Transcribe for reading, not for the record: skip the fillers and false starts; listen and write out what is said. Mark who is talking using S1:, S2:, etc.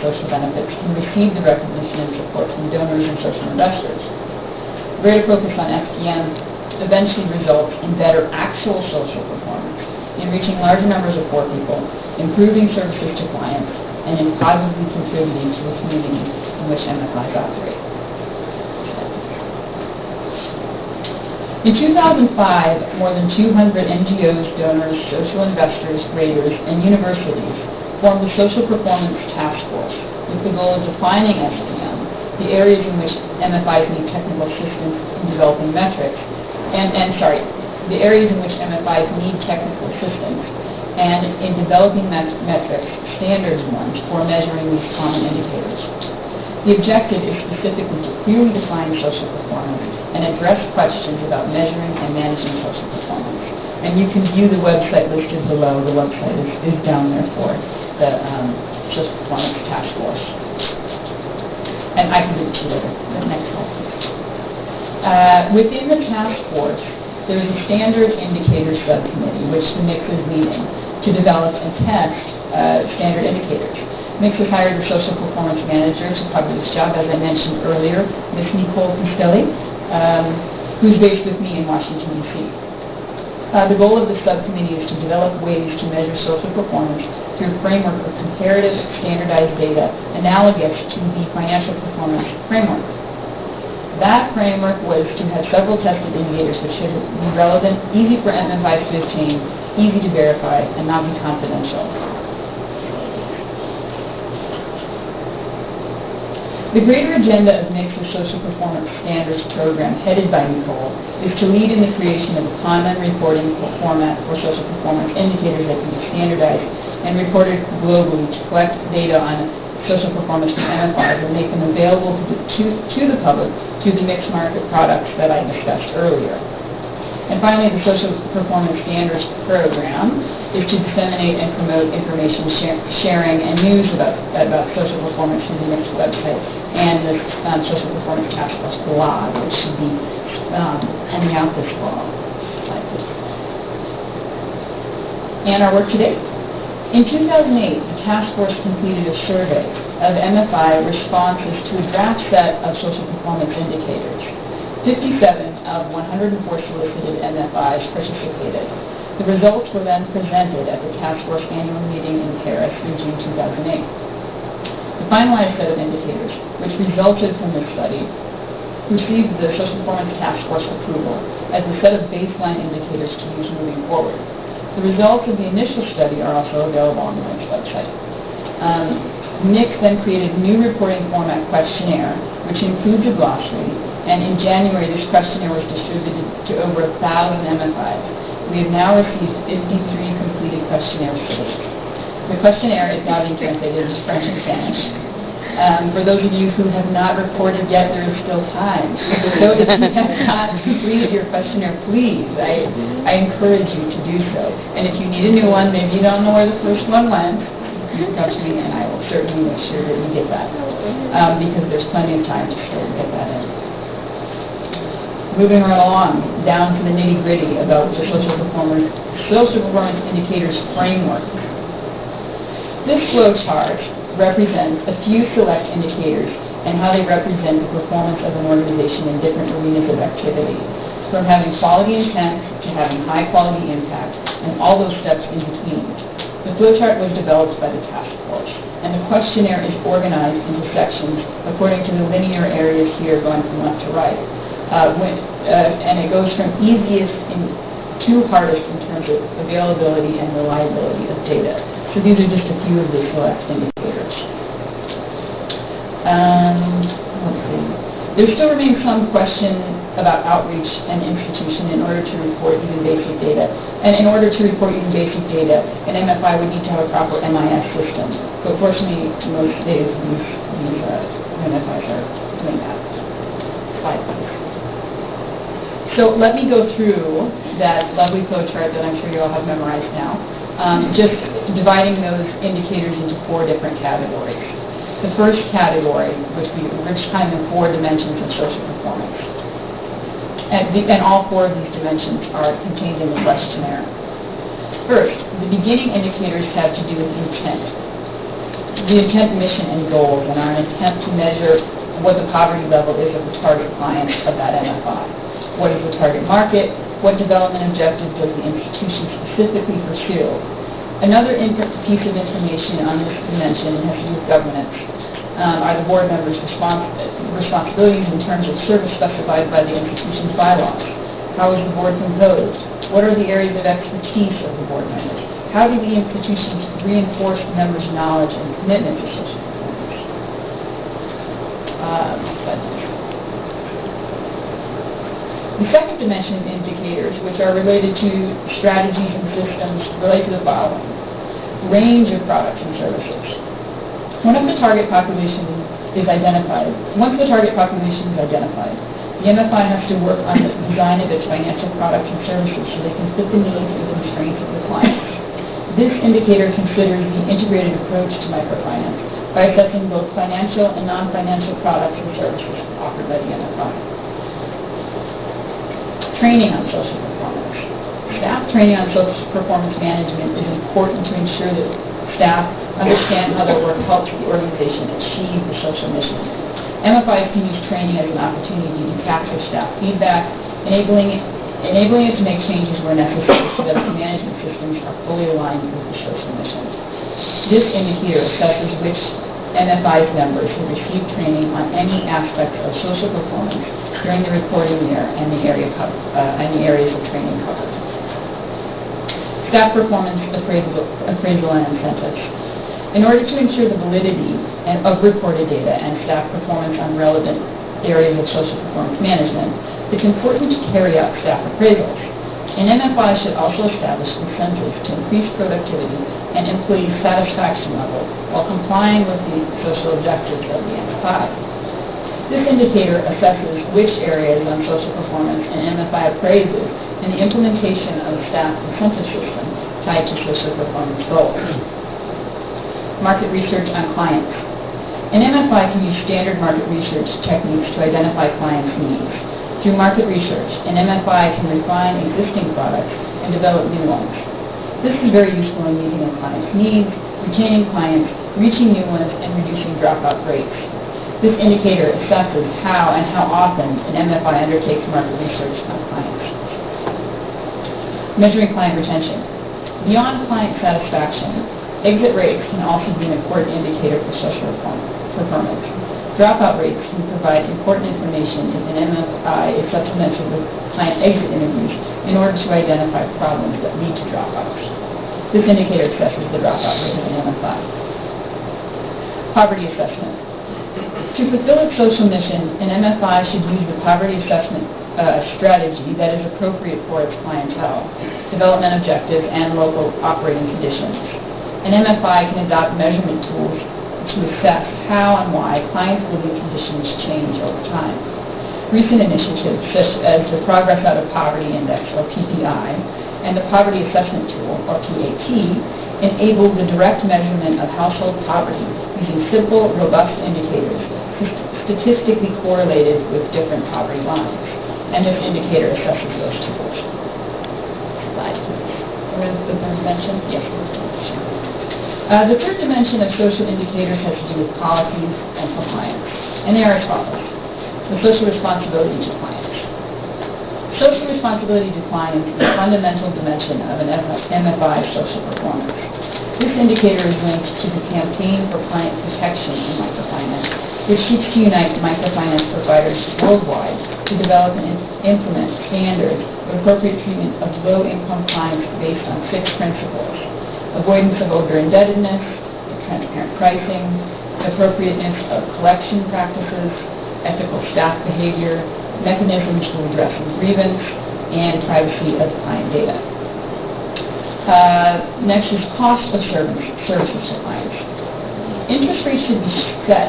S1: social benefits can receive the recognition and support from donors and social investors. Greater focus on SPM eventually results in better actual social performance, in reaching larger numbers of poor people, improving services to clients, and in positively contributing to the community in which MFIs operate. In 2005, more than 200 NGOs, donors, social investors, raters, and universities formed the Social Performance Task Force with the goal of defining SPM, the areas in which MFIs need technical assistance in developing metrics, the areas in which MFIs need technical assistance, and in developing metrics, standards ones, for measuring these common indicators. The objective is specifically to clearly define social performance and address questions about measuring and managing social performance. And you can view the website listed below. The website is down there for the Social Performance Task Force. And I can do it to you later. The next slide, please. Within the task force, there is a standard indicators subcommittee, which the MIX is leading, to develop and test standard indicators. MIX has hired the social performance manager to cover this job, as I mentioned earlier, Ms. Nicole Castelli, who's based with me in Washington, D.C. The goal of the subcommittee is to develop ways to measure social performance through a framework of comparative standardized data analogous to the financial performance framework. That framework was to have several tested indicators that should be relevant, easy for MFIs to obtain, easy to verify, and not be confidential. The greater agenda of MIX's Social Performance Standards program, headed by Nicole, is to lead in the creation of a common reporting format for social performance indicators that can be standardized and reported globally to collect data on social performance from MFIs and make them available to the public through the mixed market products that I discussed earlier. And finally, the Social Performance Standards program is to disseminate and promote information sharing and news about social performance through the MIXed website and the Social Performance Task Force blog, which should be coming out this fall. And our work today. In 2008, the task force completed a survey of MFI responses to a draft set of social performance indicators. 57 of 104 solicited MFIs participated. The results were then presented at the task force annual meeting in Paris in June 2008. The finalized set of indicators, which resulted from this study, received the Social Performance Task Force approval as a set of baseline indicators to use moving forward. The results of the initial study are also available on the MIX website. MIX then created a new reporting format questionnaire, which includes a glossary, and in January this questionnaire was distributed to over 1,000 MFIs. We have now received 53 completed questionnaires to date. The questionnaire is now being translated into French and Spanish. For those of you who have not reported yet, there is still time. So if you have not completed your questionnaire, please, I encourage you to do so. And if you need a new one, maybe you don't know where the first one went, you come to me and I will certainly make sure that you get that, because there's plenty of time to still get that in. Moving right along, down to the nitty-gritty about the social performance indicators framework. This flow chart represents a few select indicators and how they represent the performance of an organization in different arenas of activity, from having quality intent to having high-quality impact, and all those steps in between. The flowchart was developed by the task force, and the questionnaire is organized into sections according to the linear areas here going from left to right. And it goes from easiest to hardest in terms of availability and reliability of data. So these are just a few of the select indicators. Let's see. There still remains some question about outreach and institution in order to report even basic data. And in order to report even basic data, an MFI would need to have a proper MIS system. But fortunately, most days these MFIs are doing that. Slide, please. So let me go through that lovely flow chart that I'm sure you all have memorized now, just dividing those indicators into 4 different categories. The first category, which kind of 4 dimensions of social performance. And all 4 of these dimensions are contained in the questionnaire. First, the beginning indicators have to do with intent. the intent, mission, and goals, and are an attempt to measure what the poverty level is of the target clients of that MFI. What is the target market? What development objectives does the institution specifically pursue? Another piece of information on this dimension has to do with governance. Are the board members' responsibilities in terms of service specified by the institution's bylaws? How is the board composed? What are the areas of expertise of the board members? How do the institutions reinforce the members' knowledge and commitment to social performance? The second dimension indicators, which are related to strategies and systems, relate to the following: range of products and services. Once the target population is identified, the MFI has to work on the design of its financial products and services so they can fit the needs and constraints of the clients. This indicator considers the integrated approach to microfinance by assessing both financial and non-financial products and services offered by the MFI. Training on social performance. Staff training on social performance management is important to ensure that staff understand how their work helps the organization achieve the social mission. MFIs can use training as an opportunity to capture staff feedback, enabling it to make changes where necessary so that the management systems are fully aligned with the social mission. This indicator assesses which MFI's members have received training on any aspects of social performance during the reporting year and the areas of training covered. Staff performance appraisal and incentives. In order to ensure the validity of reported data and staff performance on relevant areas of social performance management, it's important to carry out staff appraisals. An MFI should also establish incentives to increase productivity and employee satisfaction level while complying with the social objectives of the MFI. This indicator assesses which areas on social performance an MFI appraises and the implementation of a staff incentive system tied to social performance goals. Market research on clients. An MFI can use standard market research techniques to identify clients' needs. Through market research, an MFI can refine existing products and develop new ones. This is very useful in meeting a client's needs, retaining clients, reaching new ones, and reducing dropout rates. This indicator assesses how and how often an MFI undertakes market research on clients. Measuring client retention. Beyond client satisfaction, exit rates can also be an important indicator for social performance. Dropout rates can provide important information if an MFI is supplemented with client exit interviews in order to identify problems that lead to dropouts. This indicator assesses the dropout rate of an MFI. Poverty assessment. To fulfill its social mission, an MFI should use the poverty assessment strategy that is appropriate for its clientele, development objectives, and local operating conditions. An MFI can adopt measurement tools to assess how and why clients' living conditions change over time. Recent initiatives such as the Progress Out of Poverty Index, or PPI, and the Poverty Assessment Tool, or PAT, enable the direct measurement of household poverty using simple, robust indicators statistically correlated with different poverty lines. And this indicator assesses those tools. Slide, please. The third dimension? Yes, the third dimension of social indicators has to do with policies and compliance. And they are as follows. The social responsibility to clients. Social responsibility to clients is a fundamental dimension of an MFI's social performance. This indicator is linked to the Campaign for Client Protection in Microfinance, which seeks to unite microfinance providers worldwide to develop and implement standards of appropriate treatment of low-income clients based on 6 principles: avoidance of over-indebtedness, transparent pricing, appropriateness of collection practices, ethical staff behavior, mechanisms to address grievance, and privacy of client data. Next is cost of services to clients. Interest rates should be set